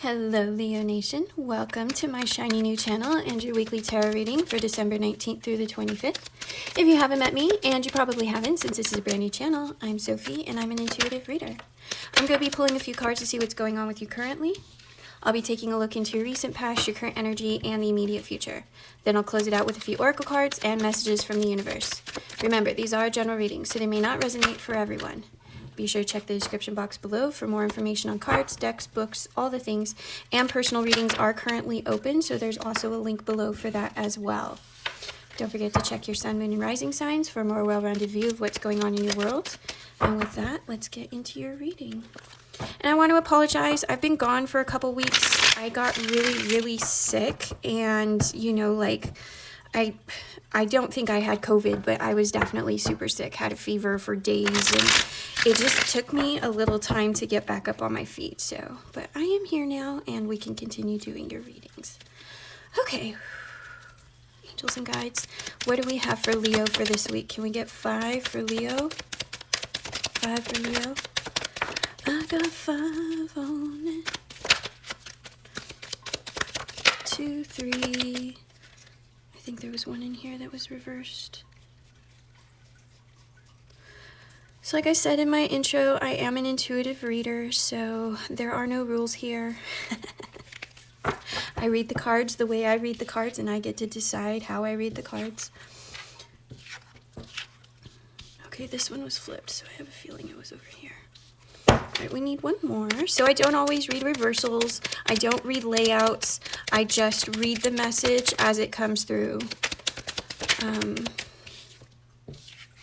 Hello Leo Nation, welcome to my shiny new channel and your weekly tarot reading for December 19th through the 25th. If you haven't met me, and you probably haven't since this is a brand new channel, I'm Sophie and I'm an intuitive reader. I'm going to be pulling a few cards to see what's going on with you currently. I'll be taking a look into your recent past, your current energy, and the immediate future. Then I'll close it out with a few oracle cards and messages from the universe. Remember, these are general readings, so they may not resonate for everyone. Be sure to check the description box below for more information on cards, decks, books, all the things, and personal readings are currently open, so there's also a link below for that as well. Don't forget to check your sun, moon, and rising signs for a more well-rounded view of what's going on in your world. And with that, let's get into your reading. And I want to apologize. I've been gone for a couple weeks. I got really sick, and I don't think I had COVID, but I was definitely super sick, had a fever for days, and it just took me a little time to get back up on my feet. So, but I am here now, and we can continue doing your readings. Okay, angels and guides, what do we have for Leo for this week? Can we get 5 for Leo? 5 for Leo? I got 5 on it. 2, 3... I think there was one in here that was reversed. So like I said in my intro, I am an intuitive reader, so there are no rules here. I read the cards the way I read the cards, and I get to decide how I read the cards. Okay, this one was flipped, so I have a feeling it was over here. Alright, we need one more. So I don't always read reversals. I don't read layouts. I just read the message as it comes through.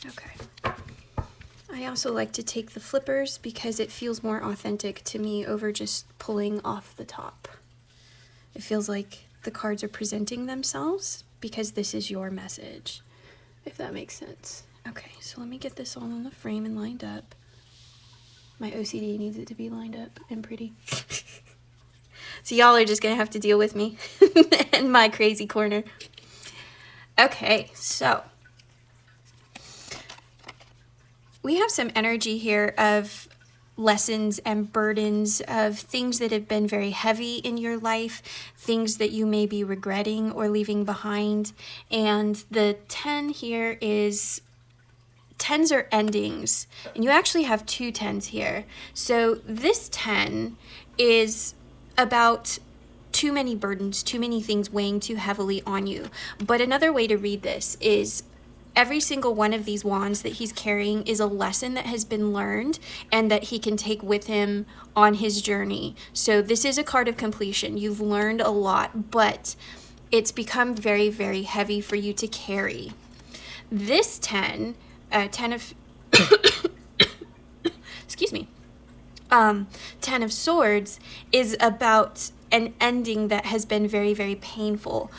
Okay. I also like to take the flippers because it feels more authentic to me over just pulling off the top. It feels like the cards are presenting themselves because this is your message, if that makes sense. Okay, so let me get this all on the frame and lined up. My OCD needs it to be lined up and pretty. So y'all are just going to have to deal with me in my crazy corner. Okay, so we have some energy here of lessons and burdens of things that have been very heavy in your life, things that you may be regretting or leaving behind. And the 10 here is... 10s are endings, and you actually have 2 10s here. So this 10 is about too many burdens, too many things weighing too heavily on you. But another way to read this is every single one of these wands that he's carrying is a lesson that has been learned and that he can take with him on his journey. So this is a card of completion. You've learned a lot, but it's become very heavy for you to carry. This 10 of excuse me, 10 of Swords is about an ending that has been very painful.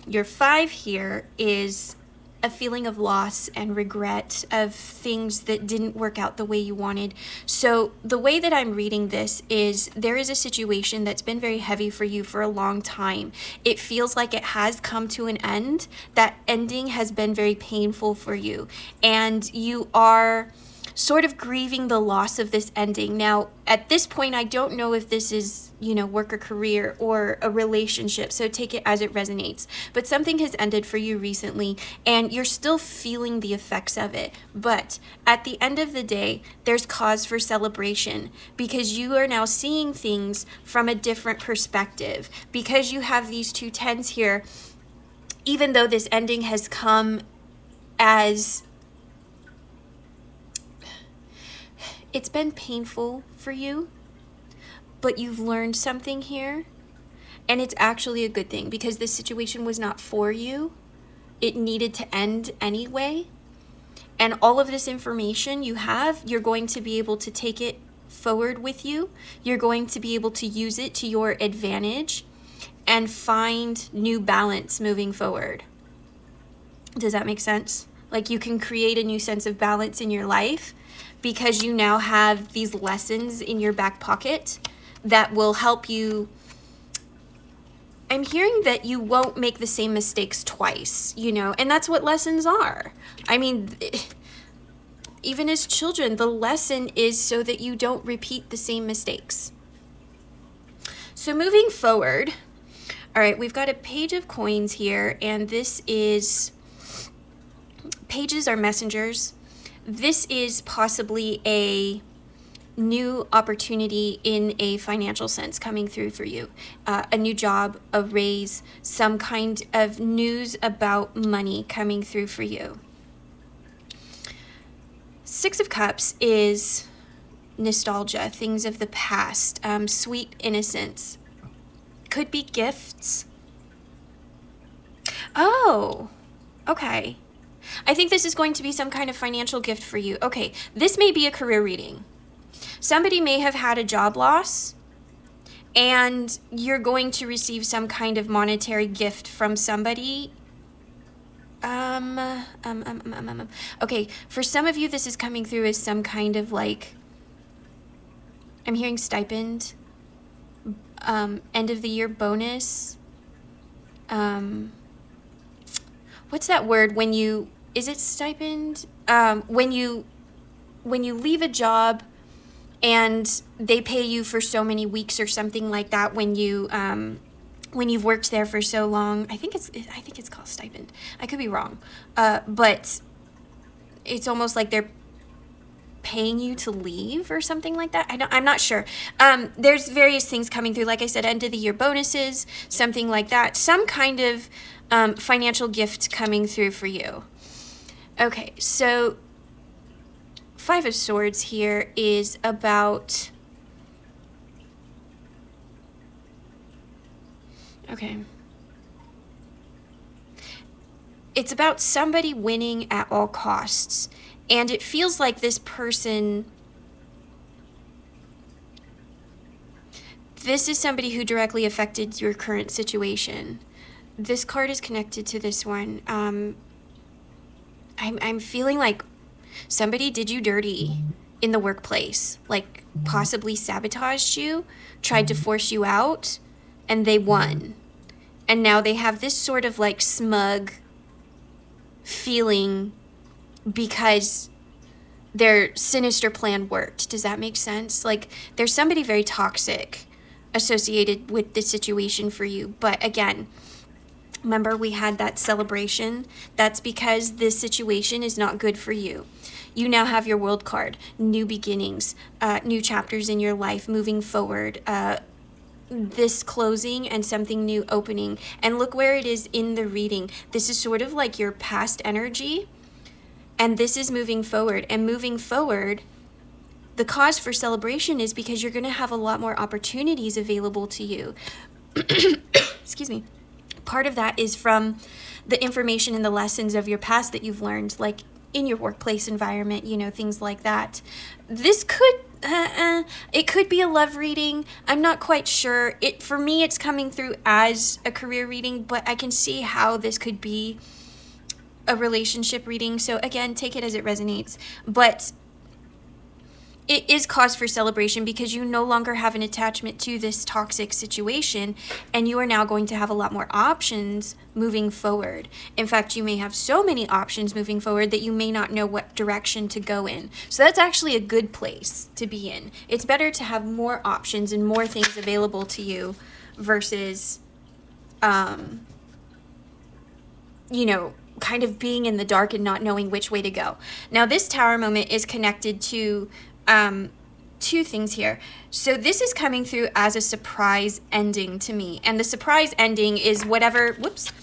Your 5 here is a feeling of loss and regret of things that didn't work out the way you wanted. So the way that I'm reading this is there is a situation that's been very heavy for you for a long time. It feels like it has come to an end. That ending has been very painful for you, and you are sort of grieving the loss of this ending. Now, at this point, I don't know if this is, work or career or a relationship, so take it as it resonates. But something has ended for you recently, and you're still feeling the effects of it. But at the end of the day, there's cause for celebration because you are now seeing things from a different perspective. Because you have these 2 10s here, even though this ending has come as... it's been painful for you, but you've learned something here, and it's actually a good thing because this situation was not for you. It needed to end anyway, and all of this information you have, you're going to be able to take it forward with you. You're going to be able to use it to your advantage and find new balance moving forward. Does that make sense? Like, you can create a new sense of balance in your life because you now have these lessons in your back pocket that will help you. I'm hearing that you won't make the same mistakes twice, and that's what lessons are. I mean, even as children, the lesson is so that you don't repeat the same mistakes. So moving forward, all right, we've got a page of coins here, and this is, pages are messengers. This is possibly a new opportunity in a financial sense coming through for you. A new job, a raise, some kind of news about money coming through for you. Six of Cups is nostalgia, things of the past, sweet innocence. Could be gifts. Oh, okay. I think this is going to be some kind of financial gift for you. Okay, this may be a career reading. Somebody may have had a job loss, and you're going to receive some kind of monetary gift from somebody. Okay, for some of you, this is coming through as some kind of like, I'm hearing stipend, end of the year bonus. What's that word when you, is it stipend? When you leave a job and they pay you for so many weeks or something like that, when you've worked there for so long. I think it's called stipend. I could be wrong. But it's almost like they're paying you to leave or something like that. I'm not sure. There's various things coming through. Like I said, end of the year bonuses, something like that. Some kind of financial gift coming through for you. Okay, so Five of Swords here is about, okay, it's about somebody winning at all costs, and it feels like this person, this is somebody who directly affected your current situation. This card is connected to this one. I'm feeling like somebody did you dirty in the workplace, like possibly sabotaged you, tried to force you out, and they won. And now they have this sort of like smug feeling because their sinister plan worked. Does that make sense? Like there's somebody very toxic associated with this situation for you. But again, remember we had that celebration. That's because this situation is not good for you. You now have your World card, new beginnings, new chapters in your life, moving forward, this closing and something new opening. And look where it is in the reading. This is sort of like your past energy, and this is moving forward. And moving forward, the cause for celebration is because you're going to have a lot more opportunities available to you. Excuse me. Part of that is from the information and the lessons of your past that you've learned, like in your workplace environment, you know, things like that. This could, it could be a love reading. I'm not quite sure. For me, it's coming through as a career reading, but I can see how this could be a relationship reading. So again, take it as it resonates. But it is cause for celebration because you no longer have an attachment to this toxic situation, and you are now going to have a lot more options moving forward. In fact, you may have so many options moving forward that you may not know what direction to go in. So that's actually a good place to be in. It's better to have more options and more things available to you versus, you know, kind of being in the dark and not knowing which way to go. Now, this Tower moment is connected to two things here. So this is coming through as a surprise ending to me. And the surprise ending is whatever, whoops.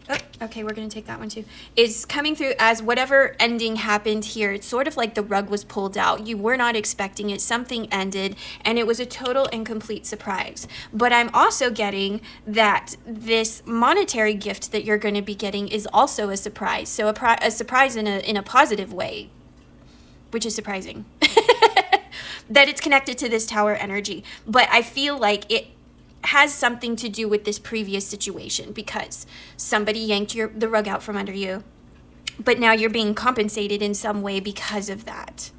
Oh, okay, we're going to take that one too. Is coming through as whatever ending happened here. It's sort of like the rug was pulled out. You were not expecting it. Something ended, and it was a total and complete surprise. But I'm also getting that this monetary gift that you're going to be getting is also a surprise. So a surprise in a positive way, which is surprising. That it's connected to this Tower energy. But I feel like it has something to do with this previous situation because somebody yanked the rug out from under you, but now you're being compensated in some way because of that.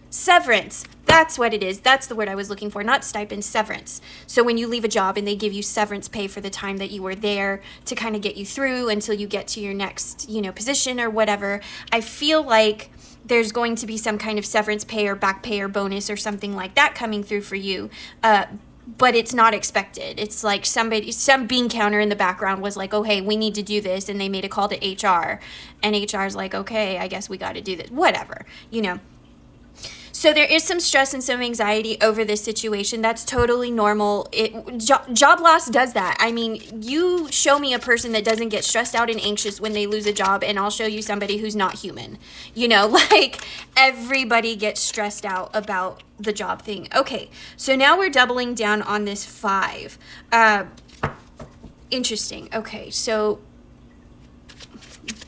Severance, that's what it is. That's the word I was looking for, not stipend, severance. So when you leave a job and they give you severance pay for the time that you were there to kind of get you through until you get to your next, you know, position or whatever, I feel like there's going to be some kind of severance pay or back pay or bonus or something like that coming through for you but it's not expected. It's like some bean counter in the background was like, oh, hey, we need to do this. And they made a call to HR. And HR's like, okay, I guess we got to do this. Whatever, you know. So there is some stress and some anxiety over this situation. That's totally normal. Job loss does that. I mean, you show me a person that doesn't get stressed out and anxious when they lose a job, and I'll show you somebody who's not human. You know, like everybody gets stressed out about the job thing. Okay, so now we're doubling down on this 5. Interesting. Okay, so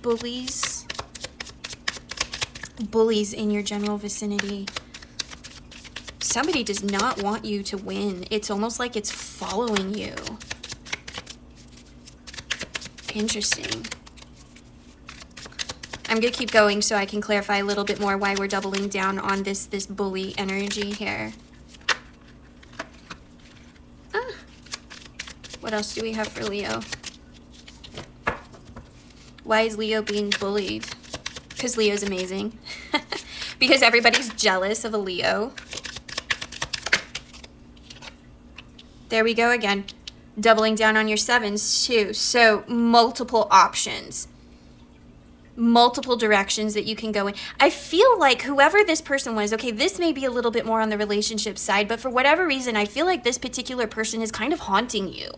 bullies in your general vicinity. Somebody does not want you to win. It's almost like it's following you. Interesting. I'm going to keep going so I can clarify a little bit more why we're doubling down on this bully energy here. What else do we have for Leo? Why is Leo being bullied? Because Leo's amazing. Because everybody's jealous of a Leo. There we go again. Doubling down on your 7s too. So multiple options. Multiple directions that you can go in. I feel like whoever this person was, okay, this may be a little bit more on the relationship side, but for whatever reason, I feel like this particular person is kind of haunting you.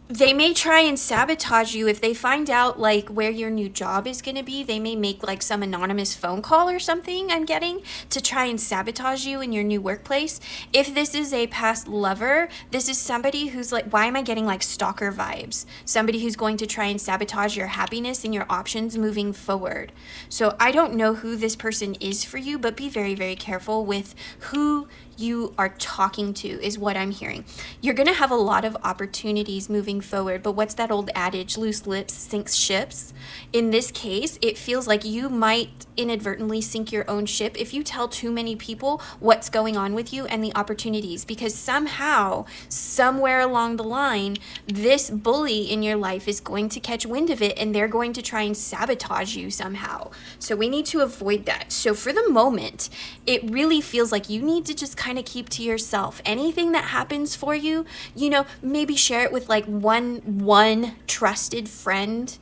They may try and sabotage you if they find out like where your new job is going to be. They may make like some anonymous phone call or something, I'm getting, to try and sabotage you in your new workplace. If this is a past lover, this is somebody who's like, why am I getting like stalker vibes? Somebody who's going to try and sabotage your happiness and your options moving forward. So I don't know who this person is for you, but be very, very careful with who you are talking to is what I'm hearing. You're going to have a lot of opportunities moving forward, but what's that old adage, loose lips sinks ships? In this case, it feels like you might inadvertently sink your own ship if you tell too many people what's going on with you and the opportunities, because somehow, somewhere along the line, this bully in your life is going to catch wind of it and they're going to try and sabotage you somehow. So we need to avoid that. So for the moment, it really feels like you need to just kind of keep to yourself. Anything that happens for you, you know, maybe share it with like one trusted friend,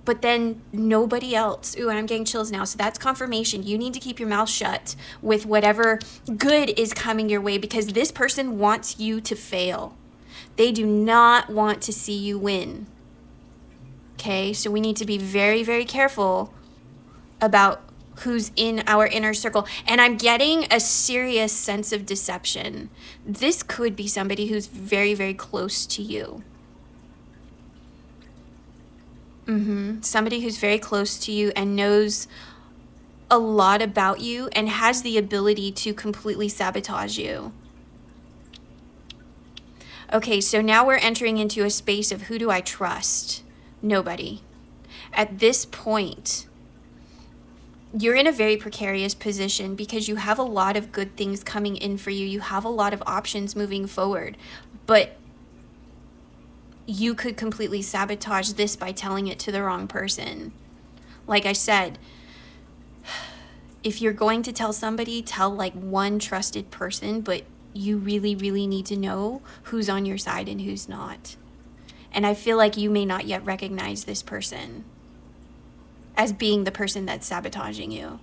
but then nobody else. Ooh, I'm getting chills now. So that's confirmation. You need to keep your mouth shut with whatever good is coming your way, because this person wants you to fail. They do not want to see you win. Okay, so we need to be very, very careful about who's in our inner circle. And I'm getting a serious sense of deception. This could be somebody who's very, very close to you. Somebody who's very close to you and knows a lot about you and has the ability to completely sabotage you. Okay, so now we're entering into a space of who do I trust? Nobody. At this point, you're in a very precarious position because you have a lot of good things coming in for you. You have a lot of options moving forward, but you could completely sabotage this by telling it to the wrong person. Like I said, if you're going to tell somebody, tell like one trusted person, but you really, really need to know who's on your side and who's not. And I feel like you may not yet recognize this person as being the person that's sabotaging you.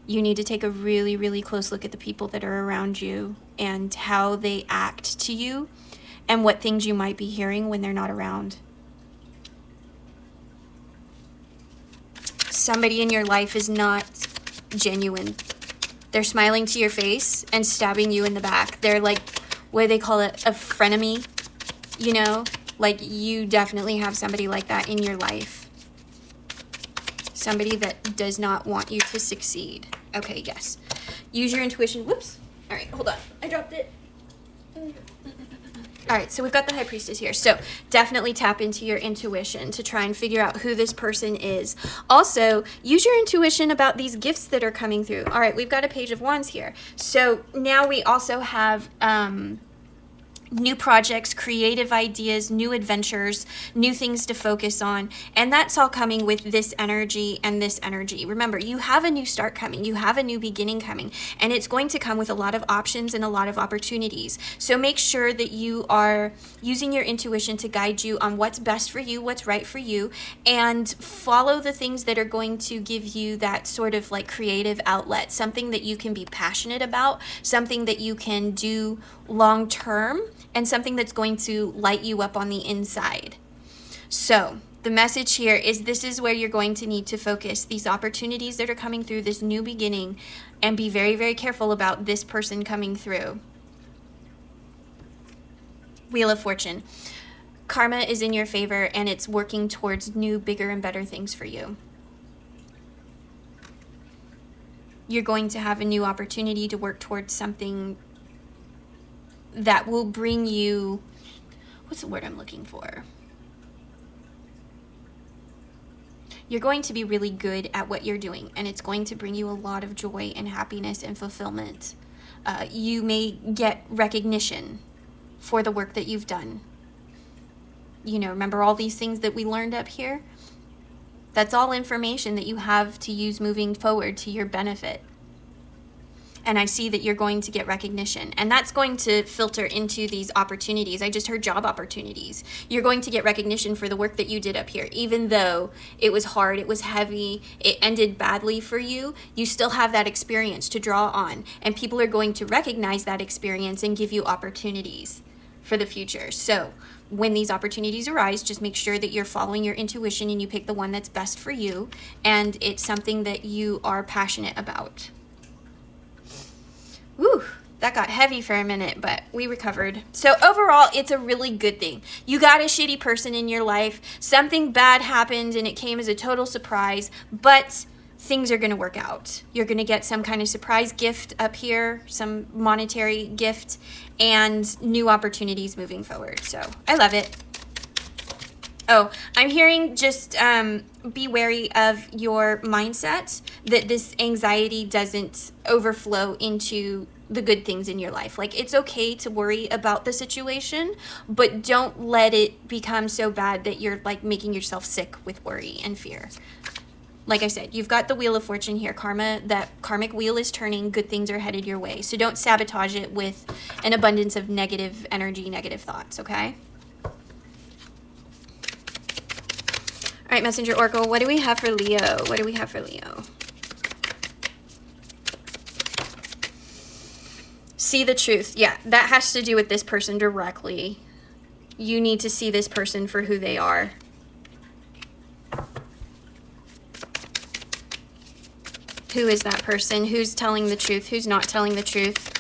You need to take a really, really close look at the people that are around you and how they act to you and what things you might be hearing when they're not around. Somebody in your life is not genuine. They're smiling to your face and stabbing you in the back. They're like, what do they call it? A frenemy, you know? Like, you definitely have somebody like that in your life. Somebody that does not want you to succeed. Okay, yes. Use your intuition. Whoops. All right, hold on. I dropped it. All right, so we've got the High Priestess here. So definitely tap into your intuition to try and figure out who this person is. Also, use your intuition about these gifts that are coming through. All right, we've got a Page of Wands here. So now we also have new projects, creative ideas, new adventures, new things to focus on. And that's all coming with this energy and this energy. Remember, you have a new start coming. You have a new beginning coming. And it's going to come with a lot of options and a lot of opportunities. So make sure that you are using your intuition to guide you on what's best for you, what's right for you, and follow the things that are going to give you that sort of like creative outlet, something that you can be passionate about, something that you can do long term, and something that's going to light you up on the inside. So the message here is this is where you're going to need to focus, these opportunities that are coming through, this new beginning, and be very, very careful about this person coming through. Wheel of Fortune. Karma is in your favor, and it's working towards new, bigger, and better things for you. You're going to have a new opportunity to work towards something that will bring you, what's the word I'm looking for? You're going to be really good at what you're doing, and it's going to bring you a lot of joy and happiness and fulfillment. You may get recognition for the work that you've done. You know, remember all these things that we learned up here? That's all information that you have to use moving forward to your benefit. And I see that you're going to get recognition. And that's going to filter into these opportunities. I just heard job opportunities. You're going to get recognition for the work that you did up here. Even though it was hard, it was heavy, it ended badly for you, you still have that experience to draw on. And people are going to recognize that experience and give you opportunities for the future. So when these opportunities arise, just make sure that you're following your intuition and you pick the one that's best for you. And it's something that you are passionate about. Whew, that got heavy for a minute, but we recovered. So overall, it's a really good thing. You got a shitty person in your life. Something bad happened and it came as a total surprise, but things are going to work out. You're going to get some kind of surprise gift up here, some monetary gift, and new opportunities moving forward. So I love it. Oh, I'm hearing just be wary of your mindset, that this anxiety doesn't overflow into the good things in your life. Like, it's okay to worry about the situation, but don't let it become so bad that you're like making yourself sick with worry and fear. Like I said, you've got the Wheel of Fortune here. Karma, that karmic wheel is turning. Good things are headed your way. So don't sabotage it with an abundance of negative energy, negative thoughts, okay? All right, Messenger Oracle, what do we have for Leo? What do we have for Leo? See the truth. Yeah, that has to do with this person directly. You need to see this person for who they are. Who is that person? Who's telling the truth? Who's not telling the truth?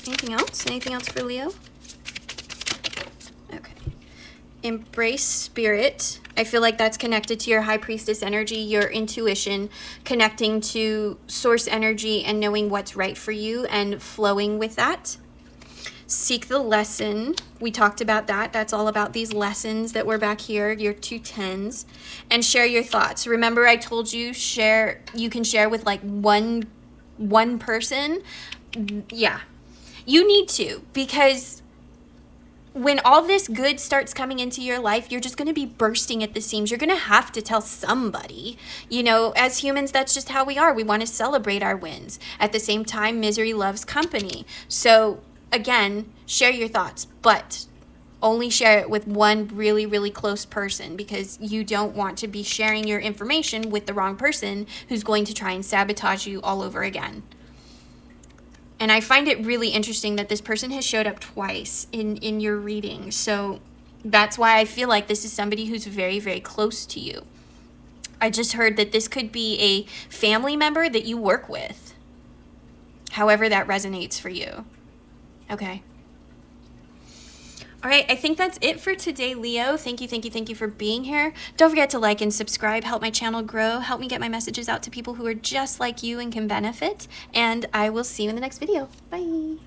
Anything else? Anything else for Leo? Okay. Embrace spirit. I feel like that's connected to your high priestess energy, your intuition, connecting to source energy and knowing what's right for you and flowing with that. Seek the lesson. We talked about that. That's all about these lessons that were back here, your 2 10s. And share your thoughts. Remember, I told you you can share with like one person. Yeah. You need to, because when all this good starts coming into your life, you're just going to be bursting at the seams. You're going to have to tell somebody. You know, as humans, that's just how we are. We want to celebrate our wins. At the same time, misery loves company. So again, share your thoughts, but only share it with one really, really close person, because you don't want to be sharing your information with the wrong person who's going to try and sabotage you all over again. And I find it really interesting that this person has showed up twice in your reading. So that's why I feel like this is somebody who's very, very close to you. I just heard that this could be a family member that you work with. However that resonates for you. Okay. All right, I think that's it for today, Leo. Thank you for being here. Don't forget to like and subscribe. Help my channel grow. Help me get my messages out to people who are just like you and can benefit. And I will see you in the next video. Bye.